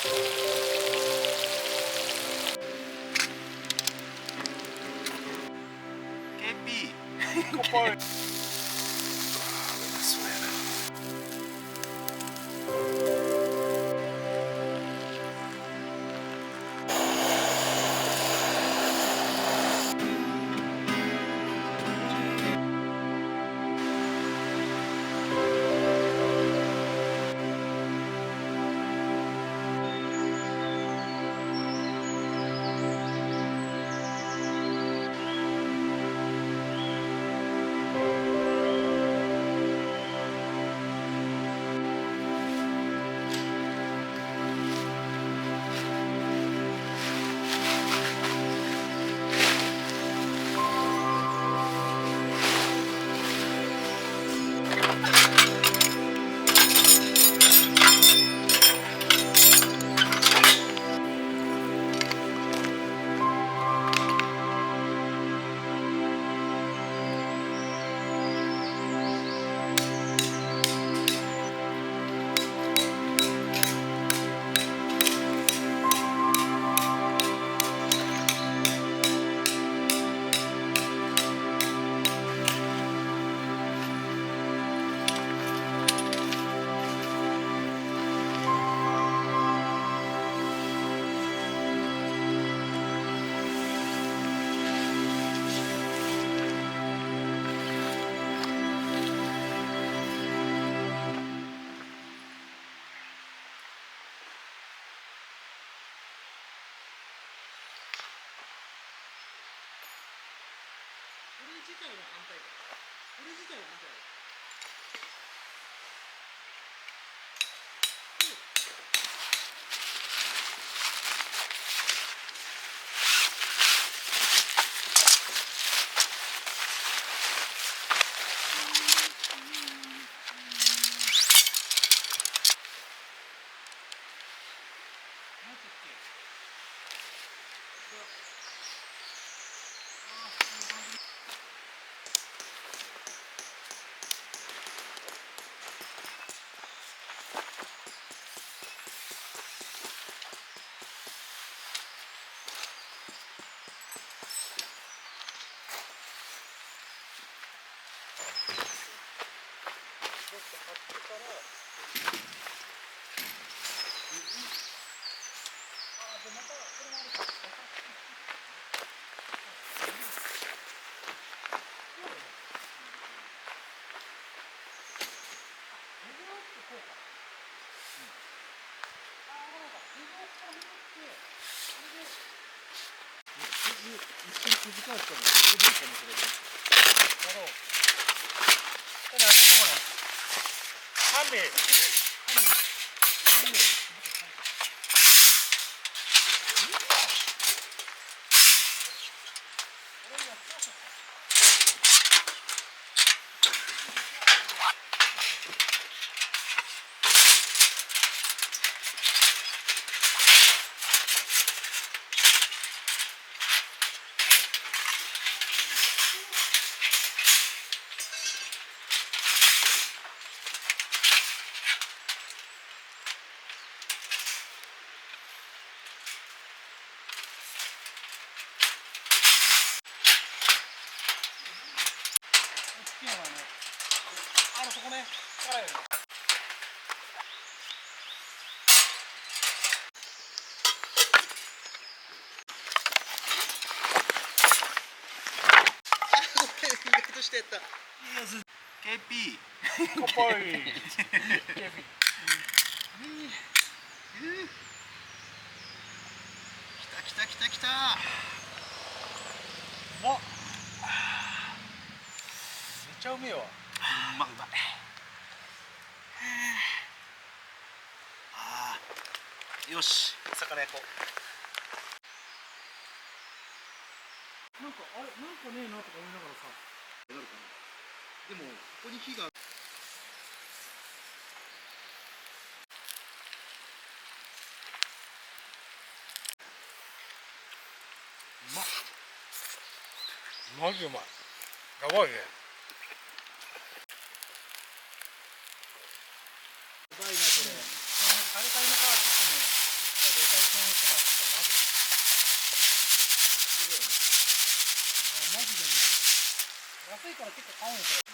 KP 自体は反対だ。これ自体は反対だ。一緒に気づかれたのこれどうかもしれない。やろう。これあれのとこね。3名。3名。そこね、力より。してやった。KP。かっこいい。KP。来た来た来た来た。めっちゃうめえわ。うまい。よし、魚焼こう。なんかあれ、なんかねえなとか思いながらさ。なるかな。でもここに火が。マジうまい。やばいね。やばいなこれ。カリカリの皮ちょっとね。安いから結構買うんですよ。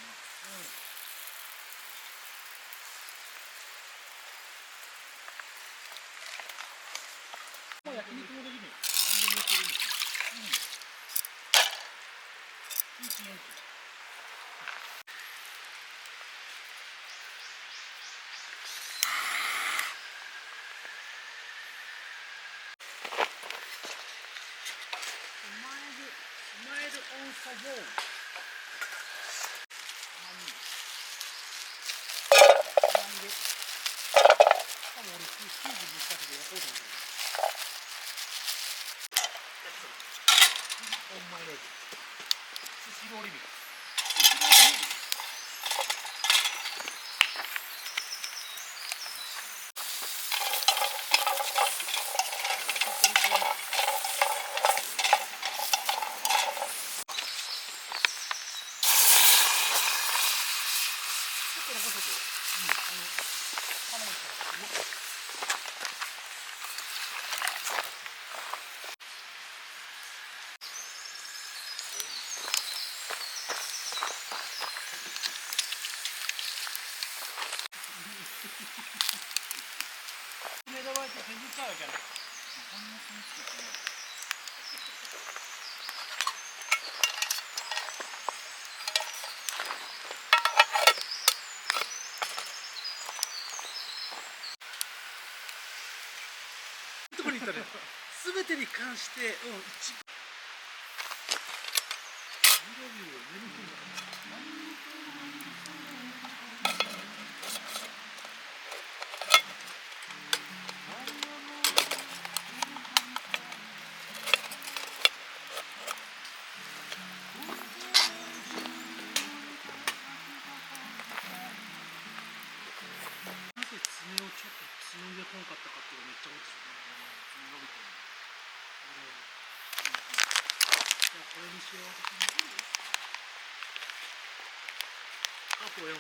もう焼肉もできるよ。何でもいけるんですよ。いい気温。スマイルオンサゾーン。たまにで。多分俺チーズにしたけど焼こうと思ってる。オンマイレージ。スシローリミット。スシローリミット。目玉焼き削っちゃうわけない。こんな雰囲気ですね。どこに行ったら全てに関して、一番緑を入れるんだ。なぜ爪をちょっとついでこんかったかっていうのめっちゃ思ってたね。爪伸びてる。じゃあこれにしよう。あと4。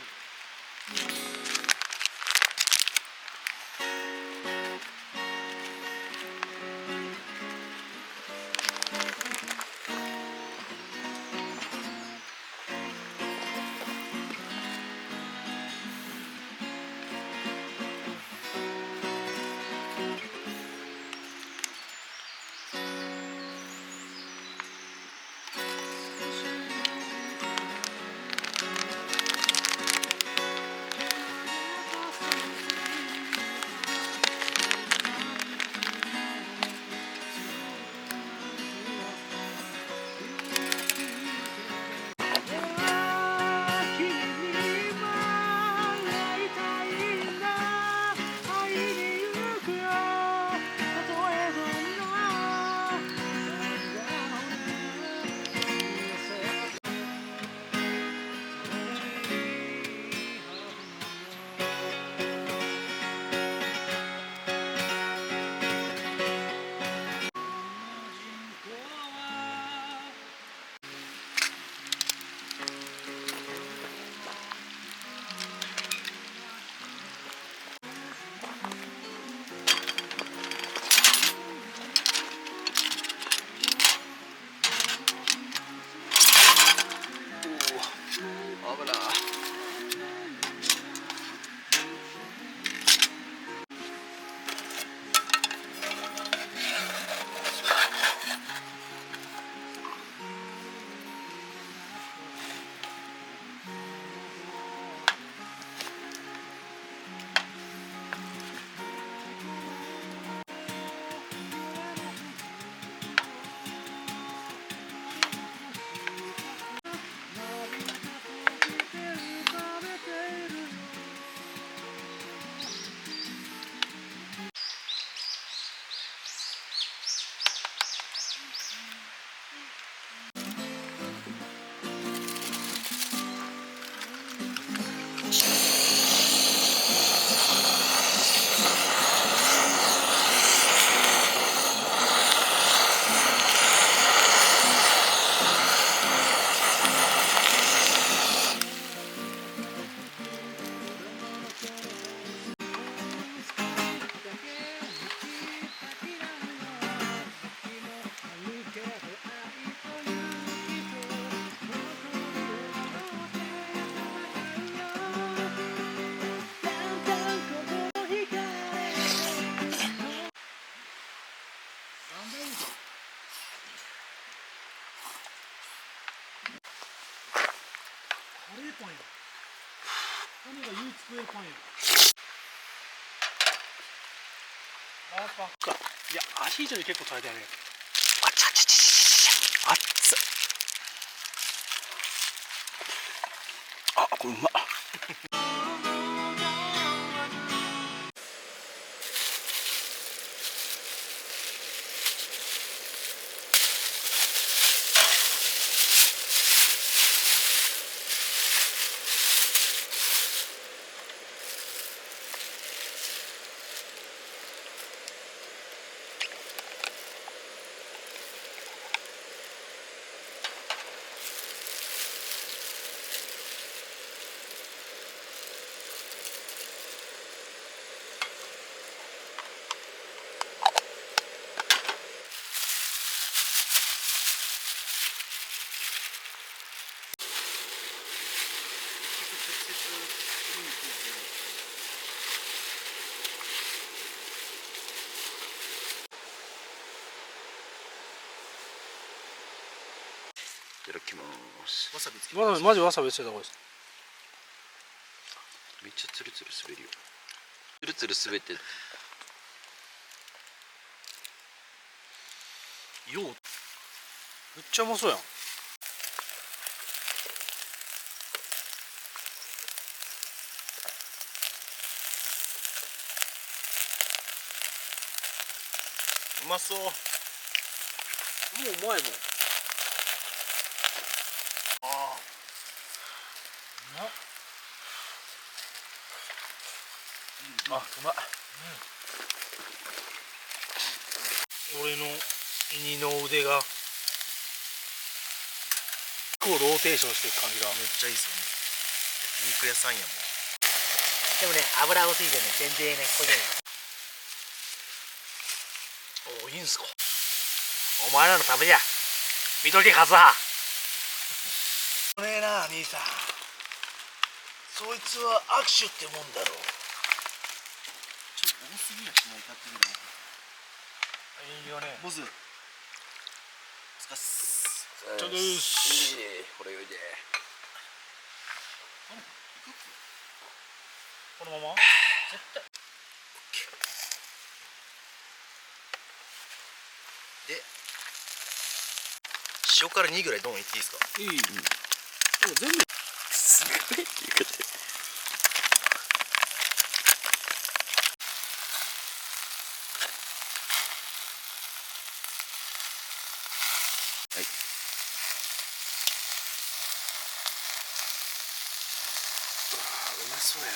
パンや。骨が唯一食えるパンや。ラーパンか。いや、アヒージョに結構耐えたよね。あちゃちゃちゃちゃ熱っ。あ、これうまっ。いただきます。わさびつけマジわさびつけた方がいいです。めっちゃツルツル滑るよ。ツルツル滑ってようめっちゃうまそうやん。うまそう。もううまいもん。ああうまっ。あ、うまっ。俺の胃の腕がこうローテーションしていく感じがめっちゃいいですよね。焼肉屋さんやもん。でもね、油薄いじゃね、全然ね、これね。おお、いいんすか。お前らのためじゃ。見とけ、カズハ。これな、兄さん。そいつは握手ってもんだろう。ちょっと多すぎやしないかっていうの。いいよね。ボス。つかす。ちょっとし。これよいで。このまま。絶対。で。塩辛2ぐらいドンいっていいですか。いい。でも全部。すごいっていうかで。はい。うまそうやな。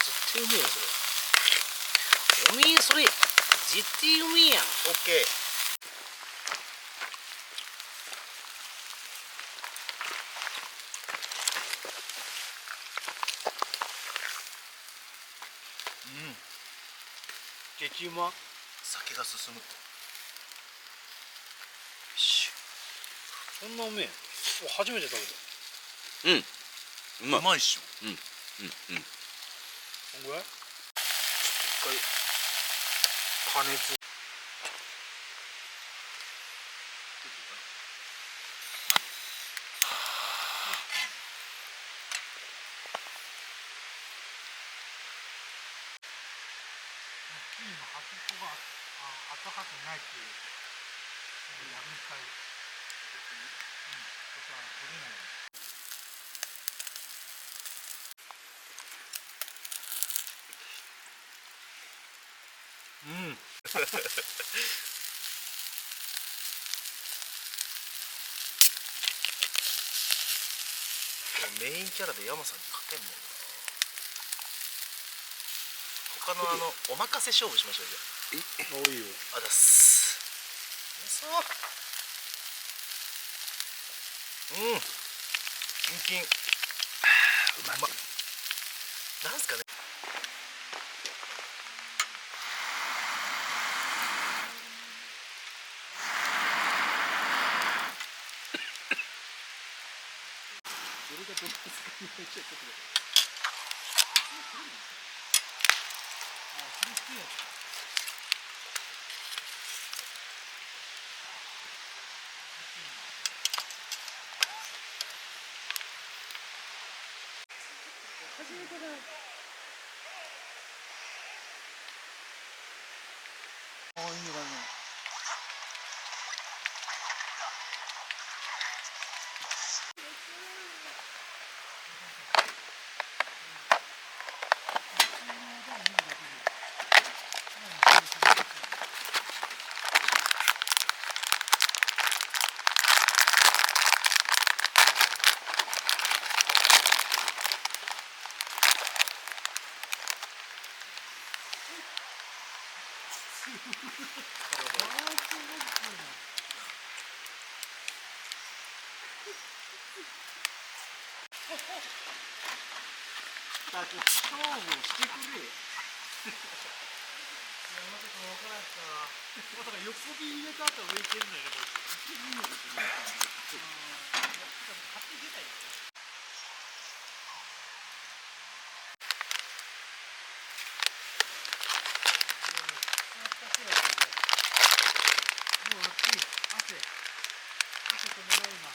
絶対うめえよそれ。おめえそれ絶対うめえやん。オッケー。うん。激うま。酒が進む。よし。こんなうめえ。初めて食べた。うん。うまい。うまいっしょ。うん。うん。うん。こんぐらい。一回加熱。金の端っこが暖かくないっていう、やめたい。うん、ちょっと取れない。うん。メインキャラで山さんに勝てんもんな。他のお任せ勝負しましょうよ。おいよ。あだす。うまそう。うん。キンキン。うまっ。なんすかね。どれがどうですか。ちょっと。あ、それ好きやつ。初めてだ。あ、いいのかね。だって勝負をしてくれ。いや、まさか分からんか。まさか横火入れた後上行けるのよね、こいつ。いけるのよ、勝手に出たよね。もう暑い。汗止めろ今。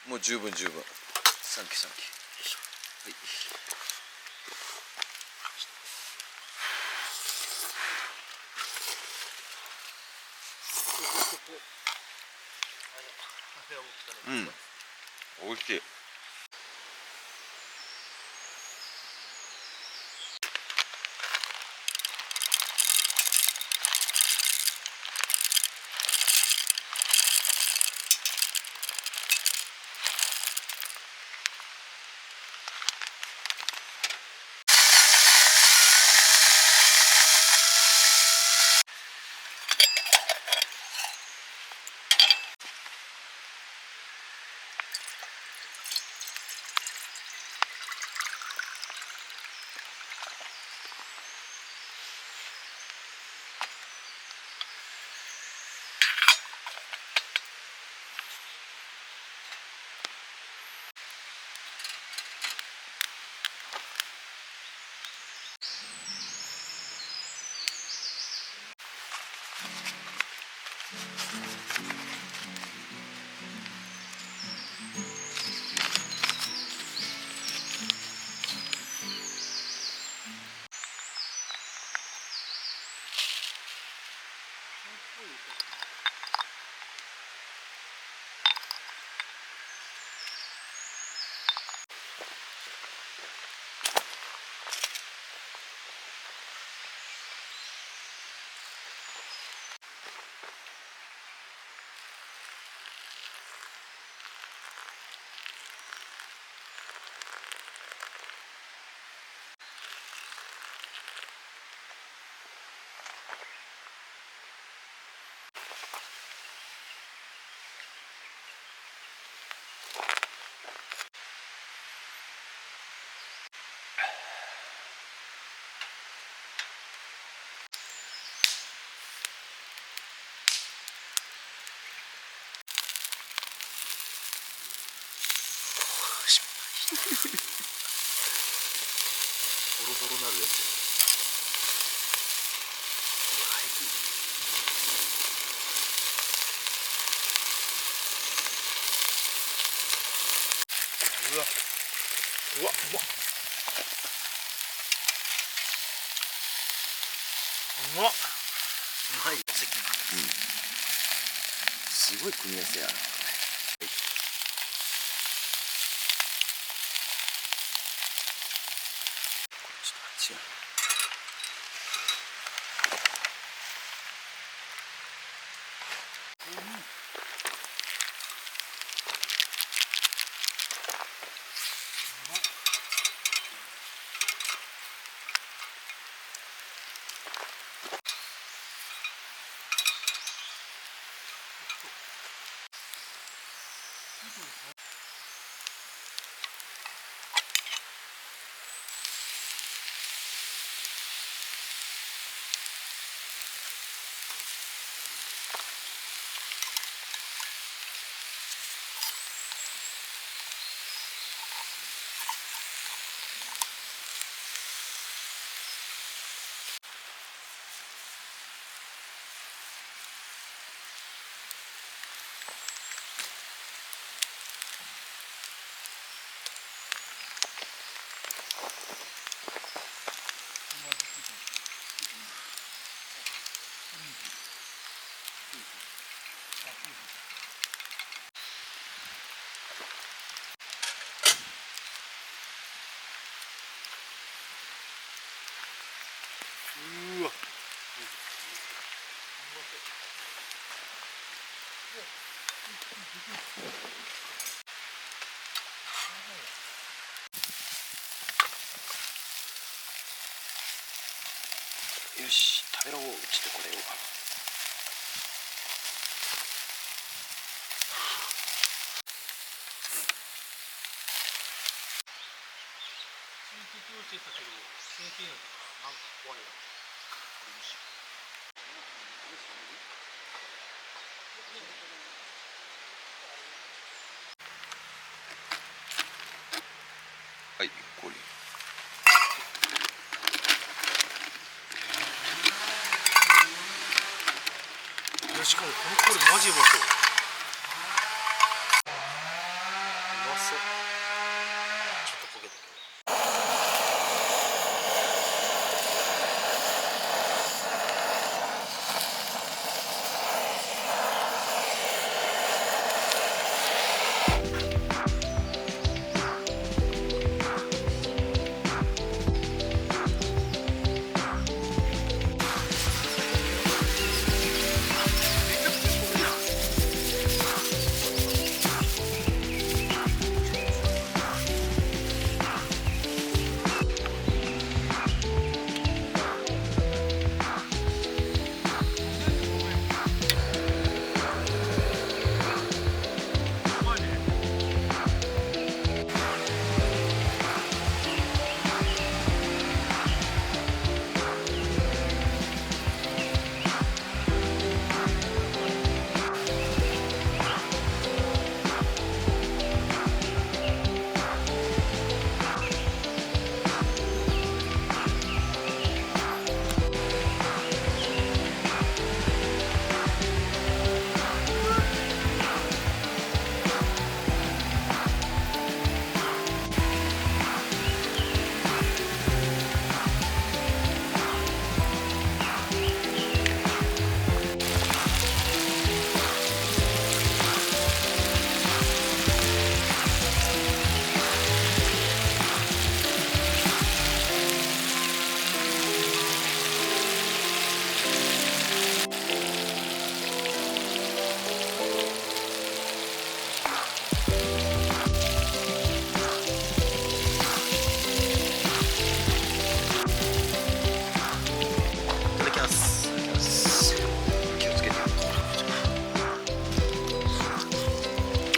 もう十分十分。サンキューサンキュー。はい。うん。美味しい。ボロボロなるやつ。うわ、うわ、うわ、うまっ。うまいよ、関。うん。すごい組み合わせやな。ちょっと違う。うわよし食べろ。ちょっとこれを気をつけたけど、経験やったからなんか怖いわ。鳥虫。はい氷。いやしかもこの氷マジうまそう。うまそう。ちょっと焦げたけど。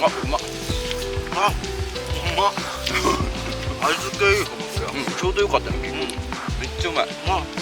あ、うまっ。あ、うまっ。味付けいいかもしれん。ちょうどよかったよ。めっちゃうまい。うまっ。